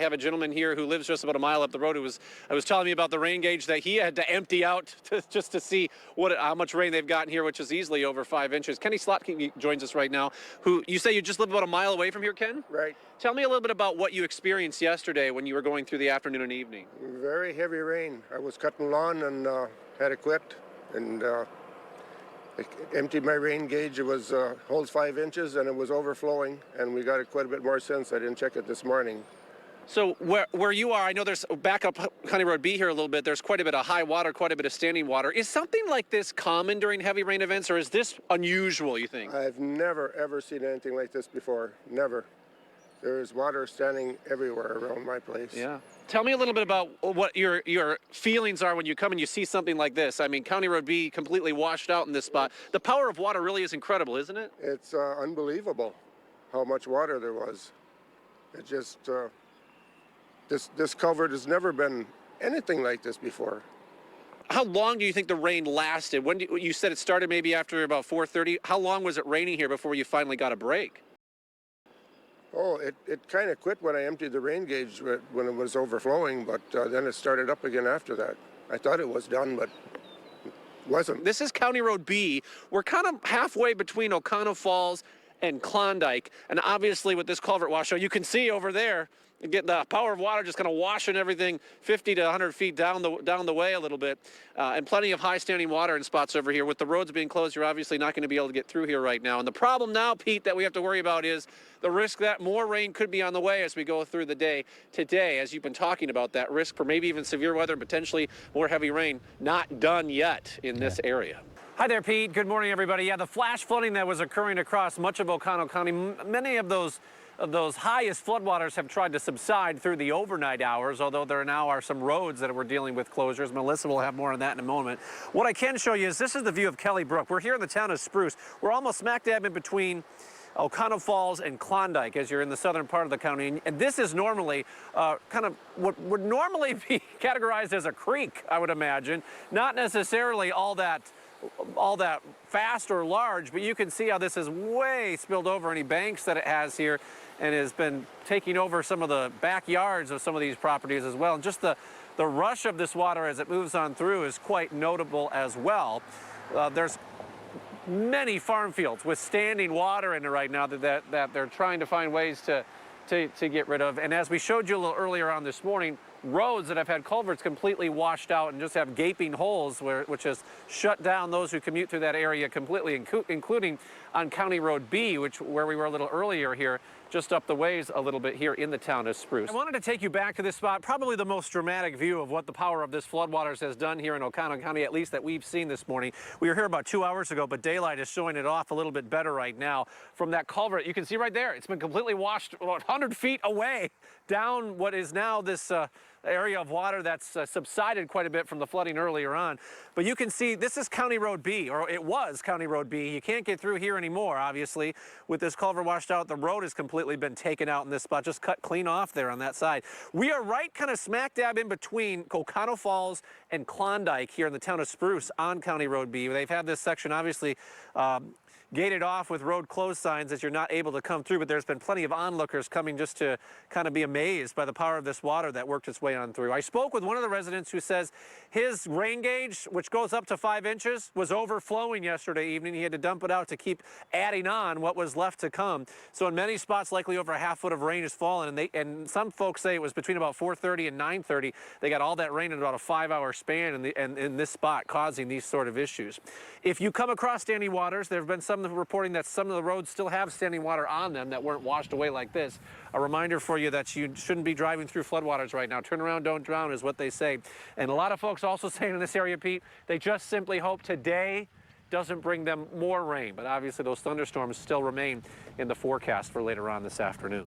have a gentleman here who lives just about a mile up the road who was telling me about the rain gauge that he had to empty out just to see how much rain they've gotten here, which is easily over 5 inches. Kenny Slotkin joins us right now, who you say you just live about a mile away from here, Ken? Right. Tell me a little bit about what you experienced yesterday when you were going through the afternoon and evening. Very heavy rain. I was cutting lawn and had to quit, and I emptied my rain gauge. It was holds 5 inches, and it was overflowing, and we got it quite a bit more since. I didn't check it this morning. So where you are, I know there's back up County Road B here a little bit. There's quite a bit of high water, quite a bit of standing water. Is something like this common during heavy rain events, or is this unusual, you think? I've never, ever seen anything like this before. Never. There's water standing everywhere around my place. Yeah. Tell me a little bit about what your feelings are when you come and you see something like this. I mean, County Road B completely washed out in this spot. The power of water really is incredible, isn't it? It's unbelievable how much water there was. It just, this culvert has never been anything like this before. How long do you think the rain lasted? When you said it started maybe after about 4:30. How long was it raining here before you finally got a break? Oh, it kind of quit when I emptied the rain gauge when it was overflowing, but then it started up again after that. I thought it was done, but it wasn't. This is County Road B. We're kind of halfway between Oconto Falls and Klondike, and obviously with this culvert washout, you can see over there, get the power of water just kind of washing everything 50 to 100 feet down the way a little bit, and plenty of high standing water in spots over here. With the roads being closed, you're obviously not going to be able to get through here right now. And the problem now, Pete, that we have to worry about is the risk that more rain could be on the way as we go through the day today, as you've been talking about, that risk for maybe even severe weather and potentially more heavy rain. Not done yet in this area. Hi there, Pete. Good morning, everybody. Yeah, the flash flooding that was occurring across much of Oconto County, many of those highest floodwaters have tried to subside through the overnight hours, although there now are some roads that we're dealing with closures. Melissa will have more on that in a moment. What I can show you is this is the view of Kelly Brook. We're here in the town of Spruce. We're almost smack dab in between Oconto Falls and Klondike as you're in the southern part of the county. And this is normally kind of what would normally be categorized as a creek, I would imagine. Not necessarily all that fast or large, but you can see how this is way spilled over any banks that it has here and has been taking over some of the backyards of some of these properties as well. And just the rush of this water as it moves on through is quite notable as well. There's many farm fields with standing water in it right now that they're trying to find ways to get rid of. And as we showed you a little earlier on this morning, roads that have had culverts completely washed out and just have gaping holes which has shut down those who commute through that area completely, including on County Road B, where we were a little earlier here, just up the ways a little bit here in the town of Spruce. I wanted to take you back to this spot, probably the most dramatic view of what the power of this floodwaters has done here in Oconto County, at least that we've seen this morning. We were here about 2 hours ago, but daylight is showing it off a little bit better right now. From that culvert, you can see right there, it's been completely washed about 100 feet away down what is now this area of water that's subsided quite a bit from the flooding earlier on. But you can see this is County Road B, or it was County Road B. You can't get through here anymore, obviously. With this culvert washed out, the road has completely been taken out in this spot, just cut clean off there on that side. We are right kind of smack dab in between Oconto Falls and Klondike here in the town of Spruce on County Road B. They've had this section obviously gated off with road closed signs as you're not able to come through, but there's been plenty of onlookers coming just to kind of be amazed by the power of this water that worked its way on through. I spoke with one of the residents who says his rain gauge, which goes up to 5 inches, was overflowing yesterday evening. He had to dump it out to keep adding on what was left to come. So in many spots, likely over a half foot of rain has fallen, and some folks say it was between about 4:30 and 9:30. They got all that rain in about a 5-hour span in this spot, causing these sort of issues. If you come across standing waters, there have been some reporting that some of the roads still have standing water on them that weren't washed away like this. A reminder for you that you shouldn't be driving through floodwaters right now. Turn around, don't drown is what they say. And a lot of folks also saying in this area, Pete, they just simply hope today doesn't bring them more rain. But obviously those thunderstorms still remain in the forecast for later on this afternoon.